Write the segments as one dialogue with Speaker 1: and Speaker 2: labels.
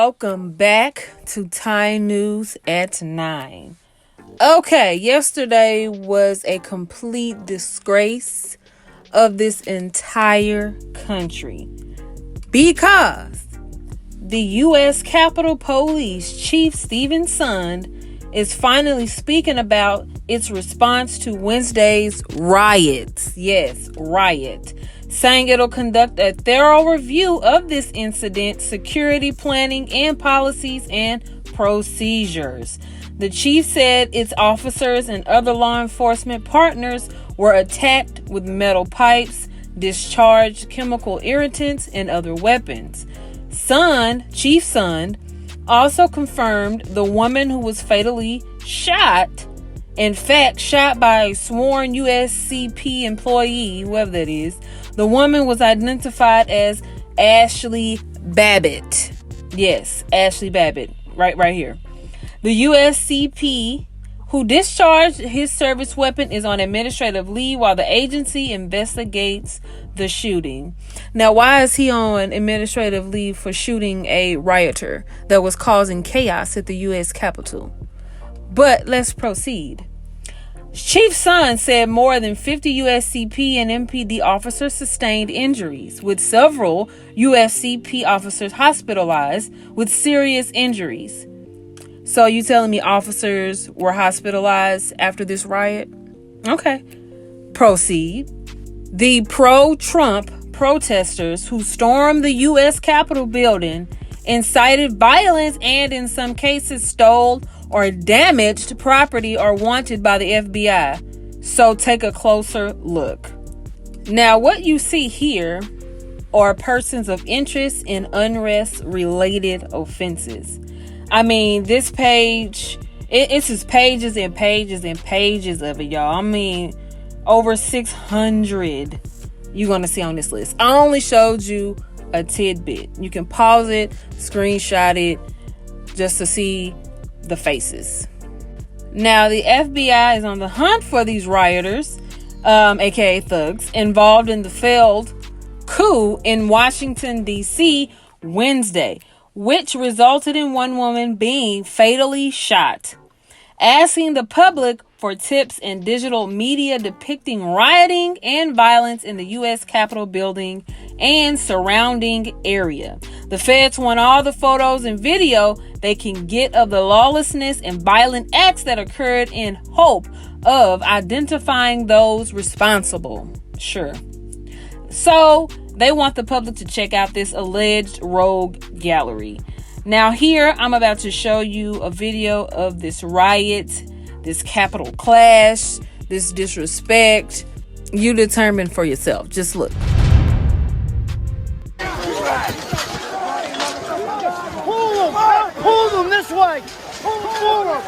Speaker 1: welcome back to Thai News at 9. Okay, yesterday was a complete disgrace of this entire country because the U.S. Capitol Police Chief Stephen Sund is finally speaking about its response to Wednesday's riots. Yes, riot. Saying it'll conduct a thorough review of this incident, security planning, and policies and procedures. The chief said its officers and other law enforcement partners were attacked with metal pipes, discharged chemical irritants, and other weapons. Chief Sund, also confirmed the woman who was fatally shot, in fact, shot by a sworn USCP employee, whoever that is. The woman was identified as Ashley Babbitt. Yes, Ashley Babbitt, right here. The USCP who discharged his service weapon is on administrative leave while the agency investigates the shooting. Now, why is he on administrative leave for shooting a rioter that was causing chaos at the U.S. Capitol? But let's proceed. Chief Sund said more than 50 USCP and MPD officers sustained injuries, with several USCP officers hospitalized with serious injuries. So you telling me officers were hospitalized after this riot? Okay. Proceed. The pro-Trump protesters who stormed the U.S. Capitol building incited violence and in some cases stole or damaged property are wanted by the FBI. So take a closer look. Now, what you see here are persons of interest in unrest-related offenses. I mean, this page, it's just pages and pages and pages of it, y'all. I mean, over 600 you're going to see on this list. I only showed you a tidbit. You can pause it, screenshot it, just to see the faces. Now, the FBI is on the hunt for these rioters, aka thugs, involved in the failed coup in Washington, D.C. Wednesday, which resulted in one woman being fatally shot. Asking the public for tips in digital media depicting rioting and violence in the U.S. Capitol building and surrounding area. The feds want all the photos and video they can get of the lawlessness and violent acts that occurred in hope of identifying those responsible. Sure. So they want the public to check out this alleged rogue gallery. Now here, I'm about to show you a video of this riot, this Capitol clash, this disrespect. You determine for yourself. Just look.
Speaker 2: Pull them this way. Pull them.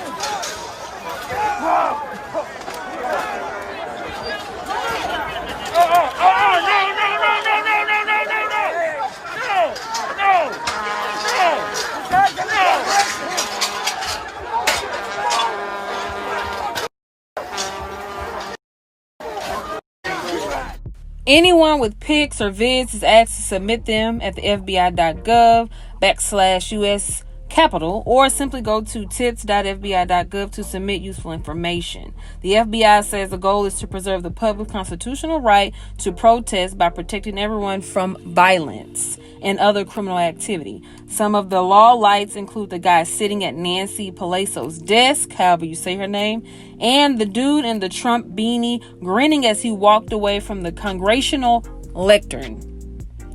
Speaker 1: Anyone with pics or vids is asked to submit them at the FBI.gov/US Capitol or simply go to tips.fbi.gov to submit useful information. The FBI says the goal is to preserve the public's constitutional right to protest by protecting everyone from violence and other criminal activity. Some of the law lights include the guy sitting at Nancy Pelosi's desk, however you say her name, and the dude in the Trump beanie grinning as he walked away from the congressional lectern.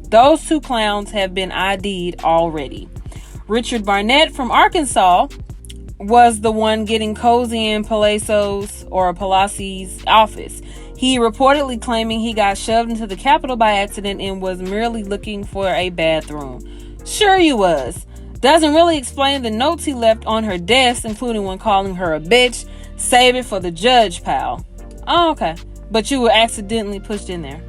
Speaker 1: Those two clowns have been ID'd already. Richard Barnett from Arkansas was the one getting cozy in Pelosi's office. He reportedly claiming he got shoved into the Capitol by accident and was merely looking for a bathroom. Sure he was. Doesn't really explain the notes he left on her desk, including one calling her a bitch. Save it for the judge, pal. Oh, okay. But you were accidentally pushed in there.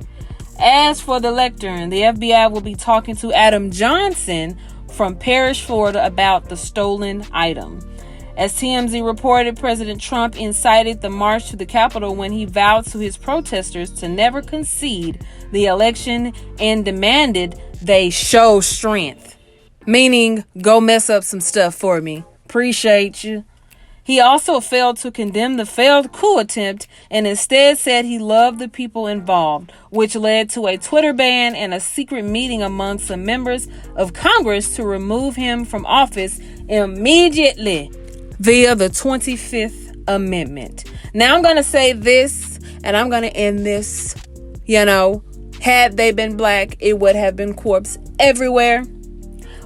Speaker 1: As for the lectern, the FBI will be talking to Adam Johnson from Parrish, Florida, about the stolen item. As TMZ reported, President Trump incited the march to the Capitol when he vowed to his protesters to never concede the election and demanded they show strength. Meaning, go mess up some stuff for me. Appreciate you. He also failed to condemn the failed coup attempt and instead said he loved the people involved, which led to a Twitter ban and a secret meeting among some members of Congress to remove him from office immediately via the 25th Amendment. Now I'm going to say this, and I'm going to end this. Had they been black, it would have been corpse everywhere.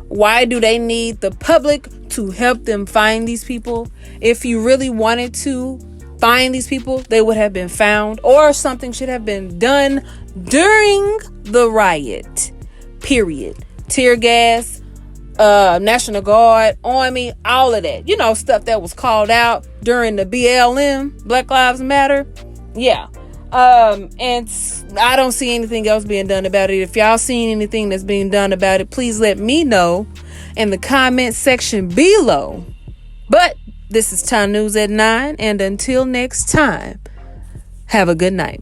Speaker 1: Why do they need the public to help them find these people? If you really wanted to find these people, they would have been found, or something should have been done during the riot. Period. Tear gas, National Guard, Army, all of that. Stuff that was called out during the BLM, Black Lives Matter. Yeah. And I don't see anything else being done about it. If y'all seen anything that's being done about it, please let me know in the comment section below. But this is Time News at 9, and until next time, have a good night.